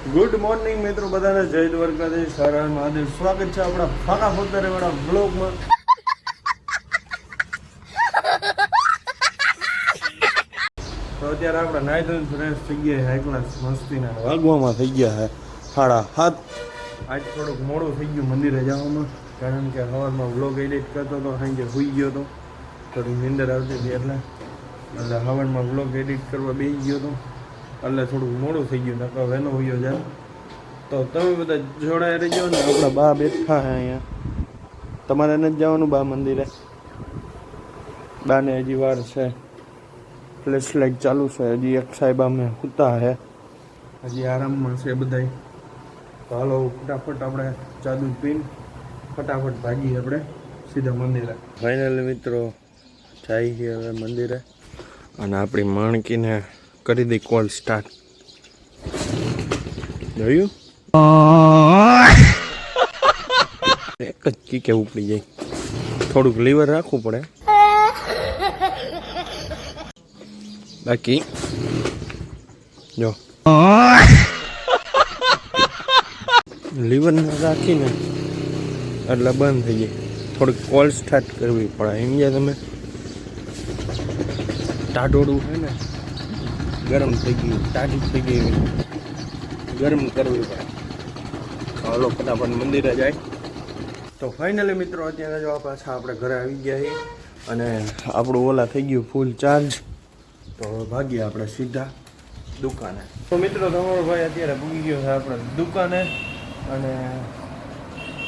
Good morning મિત્રો બધાને જય દ્વારકાધીશ હર હર મહાદેવ સ્વાગત છે આપણા ફાકા ફોતરે વાળા બ્લોગમાં। તો અત્યારે આપણે નાઈ ધોઈને ફ્રેશ થઈ ગયા હાઈ ક્લાસ મસ્તીના વાગવામાં થઈ ગયા છે 7:30। આજ થોડુંક મોડું થઈ ગયું મંદિરે જવામાં, કારણ કે સવારમાં બ્લોગ એડિટ કરતો હતો, સાંજે સૂઈ ગયો હતો, થોડી નીંદર આવતી હતી એટલે સવારમાં બ્લોગ એડિટ કરવા બેસી ગયો હતો એટલે થોડુંક મોડું થઈ ગયું, નકર વહેલો હોયો જાય। તો તમે બધા જોડાઈ રહેજો ને, આપણા બા બેઠા છે અહીંયા। તમારે નથી જવાનું બા મંદિરે? બાને હજી વાર છે, ફ્લેશ લાઇટ ચાલુ છે હજી, એક સાહેબ અમે સૂતા છે, હજી આરામમાં છે બધાય। તો હાલો ફટાફટ આપણે ચા દૂધ પીને ફટાફટ ભાગીએ આપણે સીધા મંદિરે। ફાઇનલી મિત્રો જાય છે હવે મંદિરે, અને આપણી માણકીને કરી દઈ કોલ સ્ટાર્ટ। જોયું? એક જ કીકે ઉપડી જાય, થોડુંક લીવર રાખવું પડે, બાકી જો લીવર રાખીને એટલે બંધ થઈ જાય, થોડીક કોલ સ્ટાર્ટ કરવી પડે। સમજ્યા તમે? ટાઢોડું છે ને ગરમ થઈ ગયું, ટાઢી થઈ ગઈ, ગરમ કરવી પડે। હાલો ફટાફટ મંદિરે જાય। તો ફાઇનલી મિત્રો અત્યારે જો પાછા આપણે ઘરે આવી ગયા છીએ, અને આપણું ઓલા થઈ ગયું ફૂલ ચાર્જ। તો ભાગીએ આપણે સીધા દુકાને। તો મિત્રો તમારો ભાઈ અત્યારે પૂગી ગયો છે આપણે દુકાને, અને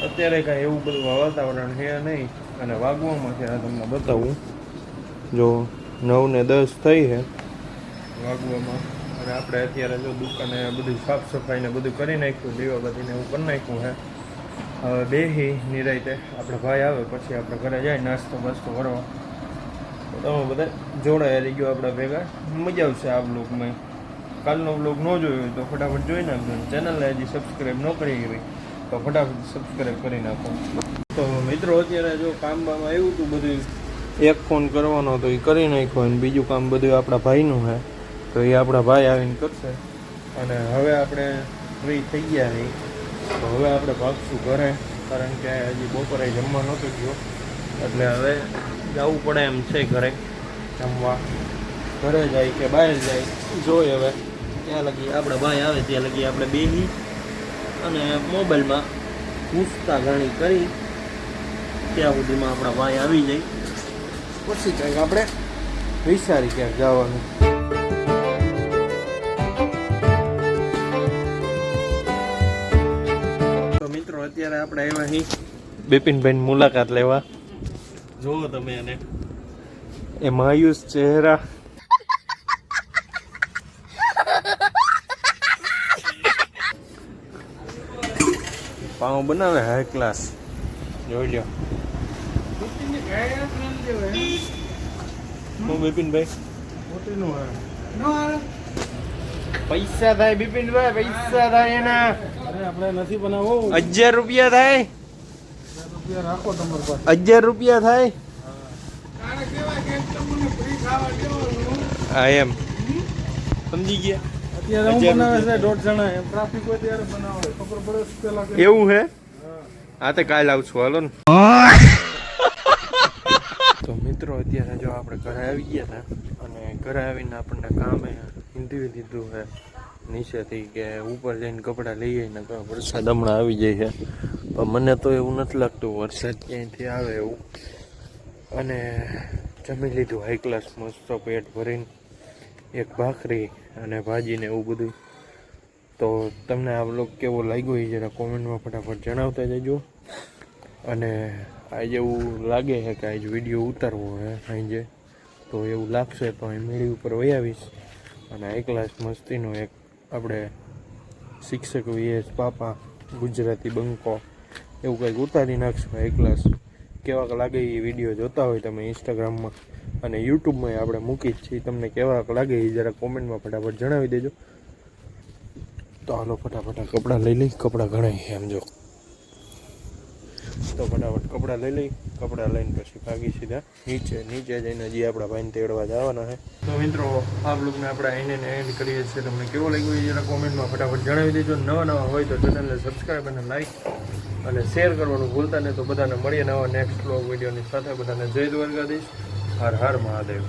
અત્યારે કાંઈ એવું બધું વાતાવરણ છે નહીં, અને વાગવામાં છે તમને બતાવું, જો 9:10 થઈ છે વાગવામાં, અને આપણે અત્યારે જો દુકાને બધું સાફ સફાઈ ને બધું કરી નાખ્યું, દીવાબત્તીને એવું કરી નાખ્યું છે। હવે બેહી નિરાયતે આપણે ભાઈ આવે પછી આપણે ઘરે જાય નાસ્તો બાસ્તો કરવા। તો તમે બધા જોડાયા રહી ગયો આપણા ભેગા, મજા આવશે આ બ્લોગમાં। કાલનો બ્લોગ ન જોયો હોય તો ફટાફટ જોઈ નાખજો, ચેનલને હજી સબસ્ક્રાઈબ ન કરી હોય તો ફટાફટ સબસ્ક્રાઈબ કરી નાખો। તો મિત્રો અત્યારે જો કામ બામ આવ્યું હતું બધું, એક ફોન કરવાનો હતો એ કરી નાખ્યો, અને બીજું કામ બધું આપણા ભાઈનું છે તો એ આપણા ભાઈ આવીને કરશે। અને હવે આપણે ફ્રી થઈ ગયા છીએ, તો હવે આપણે ભાગશું ઘરે, કારણ કે હજી બપોરે જમવા નહોતું ગયો, એટલે હવે જવું પડે એમ છે ઘરે જમવા। ઘરે જાય કે બહાર જાય જોઈએ હવે, ત્યાં લગી આપણા ભાઈ આવે ત્યાં લગી આપણે બેસી અને મોબાઈલમાં પૂછતા ઘણી કરી, ત્યાં સુધીમાં આપણા ભાઈ આવી જાય, પછી કંઈક આપણે વિચારી ક્યાંક જવાનું। તો મિત્રો અત્યારે આપણે આવ્યા અહીં બિપિનભાઈની મુલાકાત લેવા। જુઓ તમે એને, એ માયુસ ચહેરા, પાઉં બનાવે હાઈ ક્લાસ, જોઈ લ્યો। બિપિનભાઈ પૈસા થાય, બિપિનભાઈ પૈસા થાય એના, આપણે નથી બનાવો, 1000 રૂપિયા થાય, 1000 રૂપિયા થાય। હા એમ સમજી ગયા, અત્યારે હું બનાવે છે 1.5 જણા, એમ ટ્રાફિક હોય ત્યારે બનાવે, ખબર પડે પેલા એવું હે? હા તો કાલ આવશું હાલો ને। તો મિત્રો અત્યારે જો આપણે ઘરે આવી ગયા હતા, અને ઘરે આવીને આપણને કામે હિન્દી દીધું છે નીચેથી કે ઉપર જઈને કપડાં લઈએ ને, વરસાદ હમણાં આવી જાય છે, પણ મને તો એવું નથી લાગતું વરસાદ ક્યાંયથી આવે એવું। અને જમી લીધું હાઈ ક્લાસ મસ્ત પેટ ભરીને, એક ભાખરી અને ભાજીને એવું બધું। તો તમને આ બ્લોગ કેવો લાગ્યો એ જરા કોમેન્ટમાં ફટાફટ જણાવતા જજો। અને આજે એવું લાગે છે કે આજે વિડીયો ઉતારવો છે સાંજે, તો એવું લાગશે તો અહીં મેળી ઉપર વહી આવીશ, અને હાઈ ક્લાસ મસ્તીનો એક આપણે શિક્ષક વીએસ પાપા ગુજરાતી બંકો એવું કંઈક ઉતારી નાખશું હાઈ ક્લાસ। કેવાક લાગે એ વિડીયો જોતા હોય તમે ઇન્સ્ટાગ્રામમાં અને યુટ્યુબમાં આપણે મૂકી જ છીએ, તમને કેવાક લાગે એ જરા કોમેન્ટમાં ફટાફટ જણાવી દેજો। તો હાલો ફટાફટ કપડાં લઈ લઈ, કપડાં ઘણા એમ જો, તો ફટાફટ કપડાં લઈ લઈ, કપડાં લઈને પછી ભાગી સીધા નીચે જઈને હજી આપણા ભાઈને તેડવા જવાના છે. તો મિત્રો આ બ્લોગને આપણે એને એન્ડ કરીએ છીએ. તમને કેવો લાગ્યો એ જરા કોમેન્ટમાં ફટાફટ જણાવી દેજો. નવા હોય તો ચેનલને સબસ્ક્રાઈબ અને લાઈક અને શેર કરવાનું ભૂલતા નહીં. તો બધાને મળીએ નવા નેક્સ્ટ બ્લોગ વિડીયોની સાથે. બધાને જય દ્વારકાધીશ. હર હર મહાદેવ.